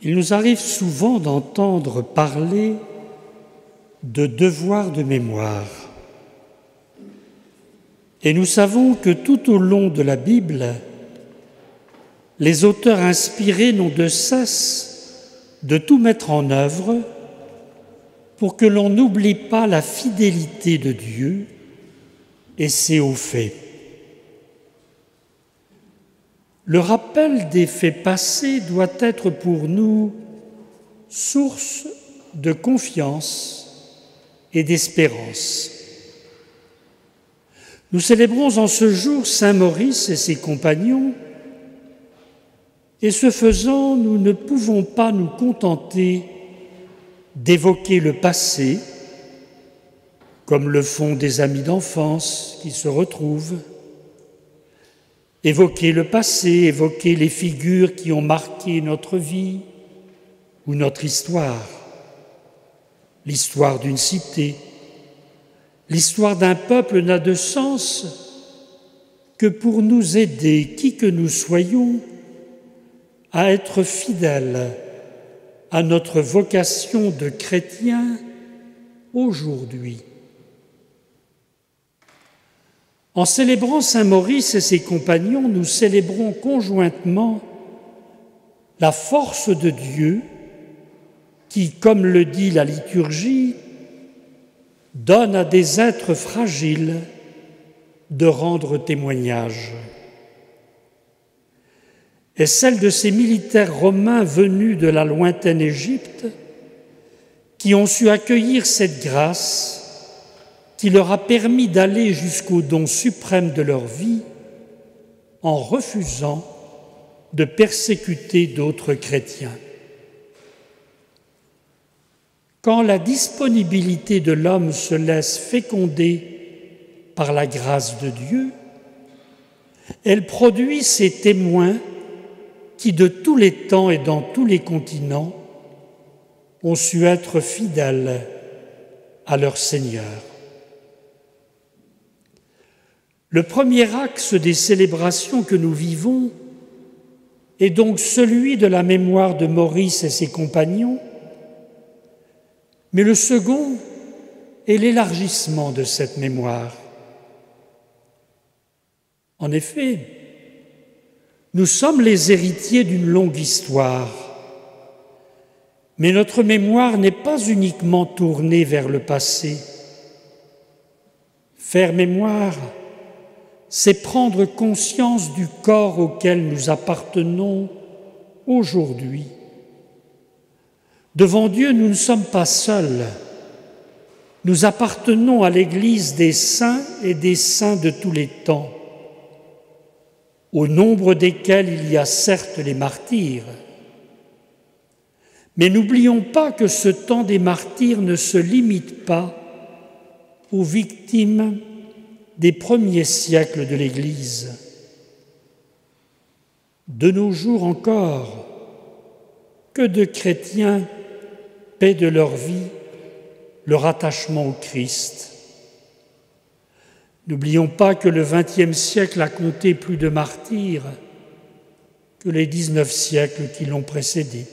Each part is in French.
Il nous arrive souvent d'entendre parler de devoir de mémoire. Et nous savons que tout au long de la Bible, les auteurs inspirés n'ont de cesse de tout mettre en œuvre pour que l'on n'oublie pas la fidélité de Dieu et ses hauts faits. Le rappel des faits passés doit être pour nous source de confiance et d'espérance. Nous célébrons en ce jour saint Maurice et ses compagnons, et ce faisant, nous ne pouvons pas nous contenter d'évoquer le passé, comme le font des amis d'enfance qui se retrouvent. Évoquer le passé, évoquer les figures qui ont marqué notre vie ou notre histoire, l'histoire d'une cité, l'histoire d'un peuple n'a de sens que pour nous aider, qui que nous soyons, à être fidèles à notre vocation de chrétiens aujourd'hui. En célébrant saint Maurice et ses compagnons, nous célébrons conjointement la force de Dieu qui, comme le dit la liturgie, donne à des êtres fragiles de rendre témoignage. Et celle de ces militaires romains venus de la lointaine Égypte qui ont su accueillir cette grâce qui leur a permis d'aller jusqu'au don suprême de leur vie en refusant de persécuter d'autres chrétiens. Quand la disponibilité de l'homme se laisse féconder par la grâce de Dieu, elle produit ces témoins qui, de tous les temps et dans tous les continents, ont su être fidèles à leur Seigneur. Le premier axe des célébrations que nous vivons est donc celui de la mémoire de Maurice et ses compagnons, mais le second est l'élargissement de cette mémoire. En effet, nous sommes les héritiers d'une longue histoire, mais notre mémoire n'est pas uniquement tournée vers le passé. Faire mémoire, c'est prendre conscience du corps auquel nous appartenons aujourd'hui. Devant Dieu, nous ne sommes pas seuls. Nous appartenons à l'Église des saints et des saints de tous les temps, au nombre desquels il y a certes les martyrs. Mais n'oublions pas que ce temps des martyrs ne se limite pas aux victimes des premiers siècles de l'Église. De nos jours encore, que de chrétiens paient de leur vie leur attachement au Christ. N'oublions pas que le XXe siècle a compté plus de martyrs que les 19 siècles qui l'ont précédé.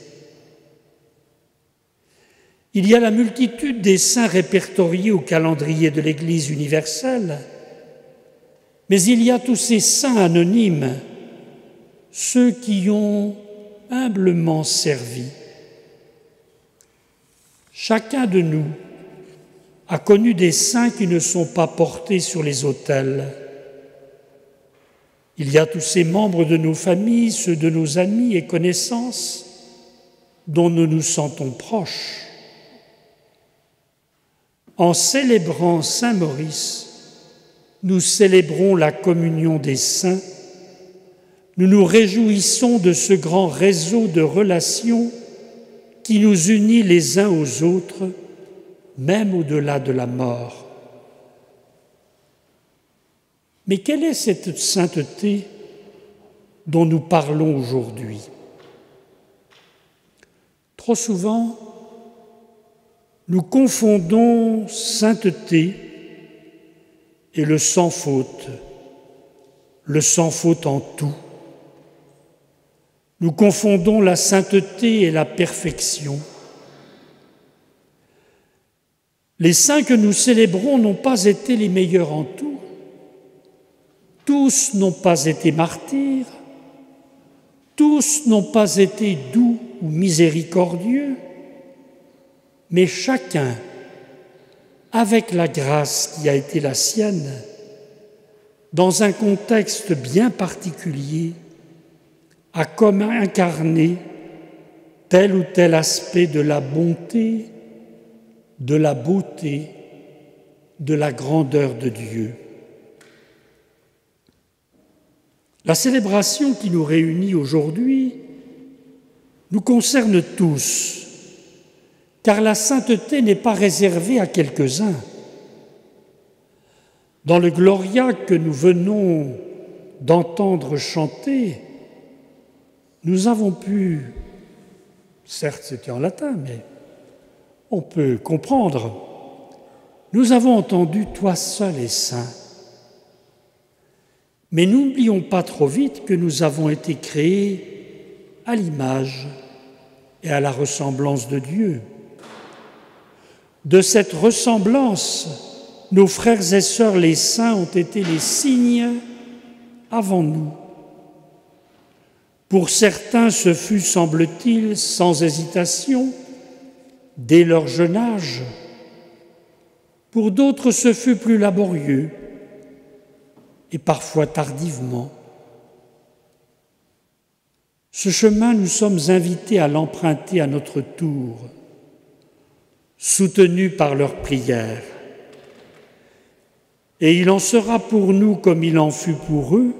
Il y a la multitude des saints répertoriés au calendrier de l'Église universelle, mais il y a tous ces saints anonymes, ceux qui ont humblement servi. Chacun de nous a connu des saints qui ne sont pas portés sur les autels. Il y a tous ces membres de nos familles, ceux de nos amis et connaissances dont nous nous sentons proches. En célébrant saint Maurice, nous célébrons la communion des saints. Nous nous réjouissons de ce grand réseau de relations qui nous unit les uns aux autres, même au-delà de la mort. Mais quelle est cette sainteté dont nous parlons aujourd'hui? Trop souvent, nous confondons sainteté et le sans faute en tout. Nous confondons la sainteté et la perfection. Les saints que nous célébrons n'ont pas été les meilleurs en tout. Tous n'ont pas été martyrs. Tous n'ont pas été doux ou miséricordieux. Mais chacun, avec la grâce qui a été la sienne, dans un contexte bien particulier, a comme incarné tel ou tel aspect de la bonté, de la beauté, de la grandeur de Dieu. La célébration qui nous réunit aujourd'hui nous concerne tous, car la sainteté n'est pas réservée à quelques-uns. Dans le Gloria que nous venons d'entendre chanter, nous avons pu, certes c'était en latin, mais on peut comprendre, nous avons entendu « Toi seul es saint ». Mais n'oublions pas trop vite que nous avons été créés à l'image et à la ressemblance de Dieu. De cette ressemblance, nos frères et sœurs les saints ont été les signes avant nous. Pour certains, ce fut, semble-t-il, sans hésitation, dès leur jeune âge. Pour d'autres, ce fut plus laborieux et parfois tardivement. Ce chemin, nous sommes invités à l'emprunter à notre tour, soutenus par leurs prières. Et il en sera pour nous comme il en fut pour eux,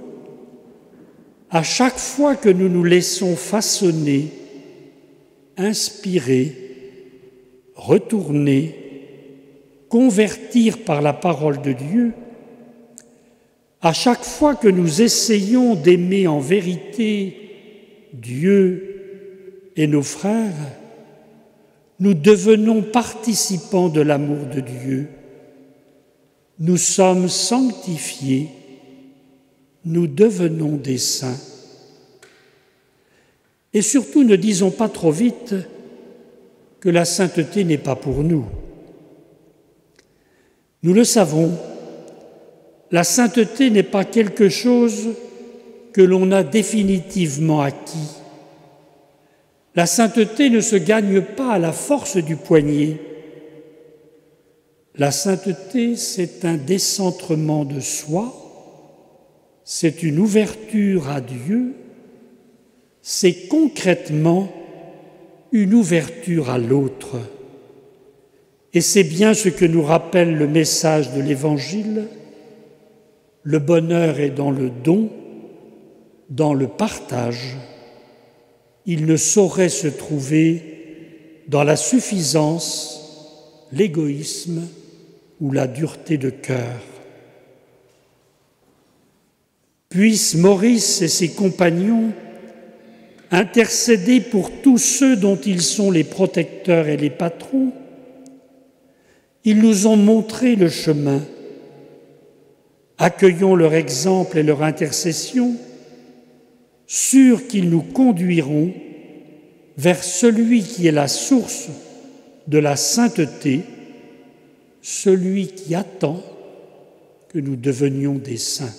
à chaque fois que nous nous laissons façonner, inspirer, retourner, convertir par la parole de Dieu, à chaque fois que nous essayons d'aimer en vérité Dieu et nos frères, nous devenons participants de l'amour de Dieu. Nous sommes sanctifiés, nous devenons des saints. Et surtout, ne disons pas trop vite que la sainteté n'est pas pour nous. Nous le savons, la sainteté n'est pas quelque chose que l'on a définitivement acquis. La sainteté ne se gagne pas à la force du poignet. La sainteté, c'est un décentrement de soi, c'est une ouverture à Dieu, c'est concrètement une ouverture à l'autre. Et c'est bien ce que nous rappelle le message de l'Évangile. Le bonheur est dans le don, dans le partage. Il ne saurait se trouver dans la suffisance, l'égoïsme ou la dureté de cœur. Puissent Maurice et ses compagnons intercéder pour tous ceux dont ils sont les protecteurs et les patrons. Ils nous ont montré le chemin. Accueillons leur exemple et leur intercession, sûrs qu'ils nous conduiront vers celui qui est la source de la sainteté, celui qui attend que nous devenions des saints.